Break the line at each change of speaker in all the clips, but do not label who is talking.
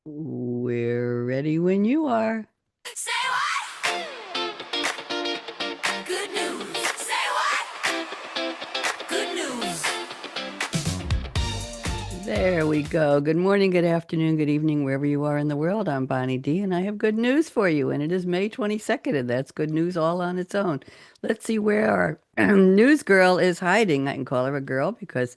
We're ready when you are.
Say what? Good news. Say what? Good news.
There we go. Good morning, good afternoon, good evening, wherever you are in the world. I'm Bonnie D, and I have good news for you. And it is May 22nd, and that's good news all on its own. Let's see where our news girl is hiding. I can call her a girl because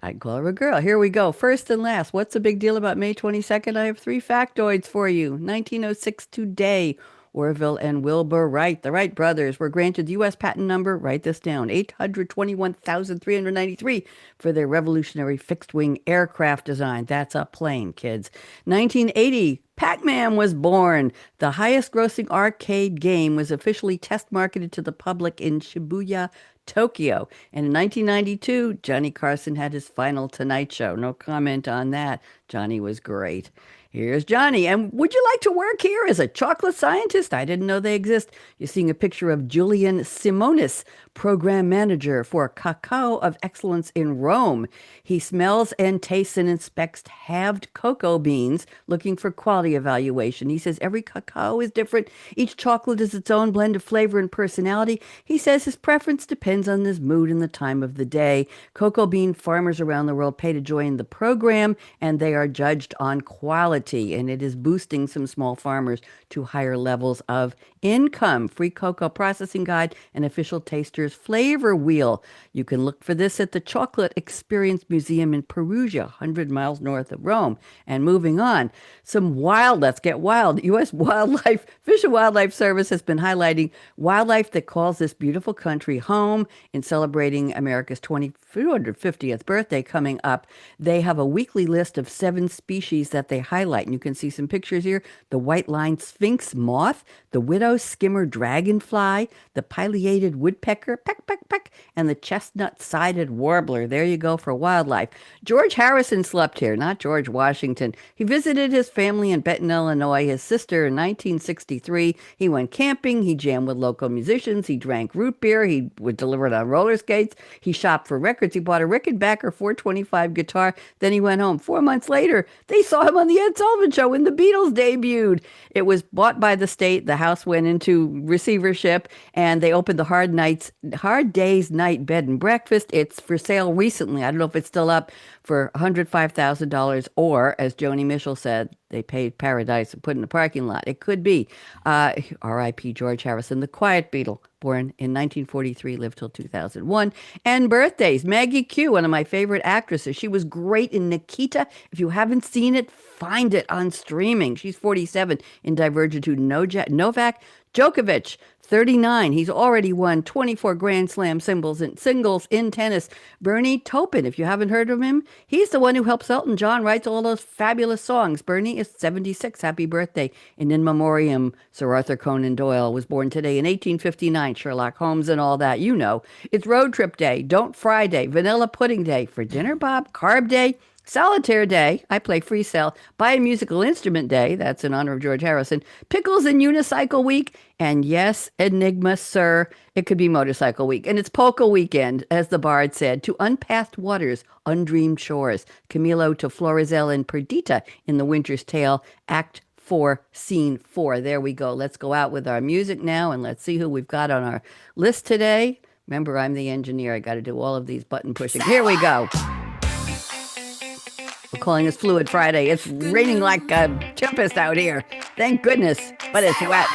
I can call her a girl. Here we go. First and last, what's the big deal about May 22nd? I have three factoids for you. 1906 today, Orville and Wilbur Wright, the Wright brothers, were granted the U.S. patent number, write this down, 821,393 for their revolutionary fixed-wing aircraft design. That's a plane, kids. 1980, Pac-Man was born. The highest-grossing arcade game was officially test marketed to the public in Shibuya, Tokyo. And in 1992, Johnny Carson had his final Tonight Show. No comment on that. Johnny was great. Here's Johnny. And would you like to work here as a chocolate scientist? I didn't know they exist. You're seeing a picture of Julian Simonis, program manager for Cacao of Excellence in Rome. He smells and tastes and inspects halved cocoa beans, looking for quality evaluation. He says every cacao is different. Each chocolate is its own blend of flavor and personality. He says his preference depends on his mood and the time of the day. Cocoa bean farmers around the world pay to join the program, and they are judged on quality, and it is boosting some small farmers to higher levels of income. Free cocoa processing guide and official taster's flavor wheel. You can look for this at the Chocolate Experience Museum in Perugia, 100 miles north of Rome. And moving on, let's get wild. U.S. Fish and Wildlife Service has been highlighting wildlife that calls this beautiful country home in celebrating America's 250th birthday coming up. They have a weekly list of 7 species that they highlight. And you can see some pictures here. The white-lined sphinx moth, the widow skimmer dragonfly, the pileated woodpecker, peck, peck, peck, and the chestnut-sided warbler. There you go for wildlife. George Harrison slept here, not George Washington. He visited his family in Benton, Illinois, his sister in 1963. He went camping. He jammed with local musicians. He drank root beer. He would deliver it on roller skates. He shopped for records. He bought a Rickenbacker 425 guitar. Then he went home. 4 months later, they saw him on the Ed Sullivan Show when the Beatles debuted. It was bought by the state. The house went into receivership, and they opened the Hard Days Night Bed and Breakfast. It's for sale recently. I don't know if it's still up for $105,000, or, as Joni Mitchell said, they paid paradise and put in the parking lot. It could be. R.I.P. George Harrison, the Quiet Beatle, born in 1943, lived till 2001. And birthdays. Maggie Q, one of my favorite actresses. She was great in Nikita. If you haven't seen it, find it on streaming. She's 47 in Divergitude. Novak Djokovic, 39. He's already won 24 Grand Slam singles in tennis. Bernie Taupin, if you haven't heard of him, he's the one who helps Elton John write all those fabulous songs. Bernie is 76. Happy birthday. And in memoriam, Sir Arthur Conan Doyle was born today in 1859. Sherlock Holmes and all that, you know. It's Road Trip Day, Don't Fry Day, Vanilla Pudding Day, For Dinner Bob, Carb Day, Solitaire Day, I play free cell. Buy a musical instrument day, that's in honor of George Harrison. Pickles and Unicycle Week. And yes, Enigma, sir, it could be Motorcycle Week. And it's Polka Weekend, as the bard said, to unpathed waters, undreamed shores. Camilo to Florizel and Perdita in The Winter's Tale, Act 4, Scene 4. There we go. Let's go out with our music now, and let's see who we've got on our list today. Remember, I'm the engineer. I got to do all of these button pushing. Here we go. We're calling this Fluid Friday. It's raining like a tempest out here. Thank goodness, but it's wet.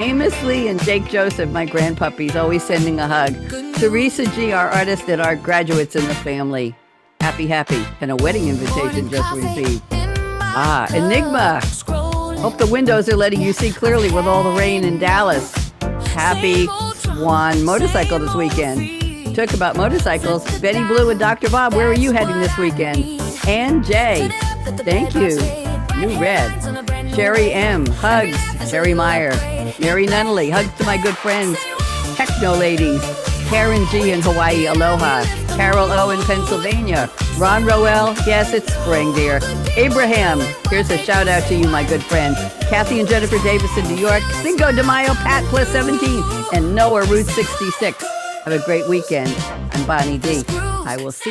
Amos Lee and Jake Joseph, my grandpuppies, always sending a hug. Teresa G, our artist and our graduates in the family. Happy, happy. And a wedding invitation just received. Enigma. Hope the windows are letting you see clearly with all the rain in Dallas. Happy Swan motorcycle this weekend. Talk about motorcycles. Betty Blue and Dr. Bob, where are you heading this weekend? Ann J, thank you. New Red. Sherry M, hugs. Sherry Meyer. Mary Nunnally, hugs to my good friends. Techno Ladies. Karen G in Hawaii, aloha. Carol O in Pennsylvania. Ron Roel, yes, it's spring, dear. Abraham, here's a shout out to you, my good friend. Kathy and Jennifer Davis in New York. Cinco de Mayo, Pat plus 17. And Noah, Route 66. Have a great weekend. I'm Bonnie D. I will see you.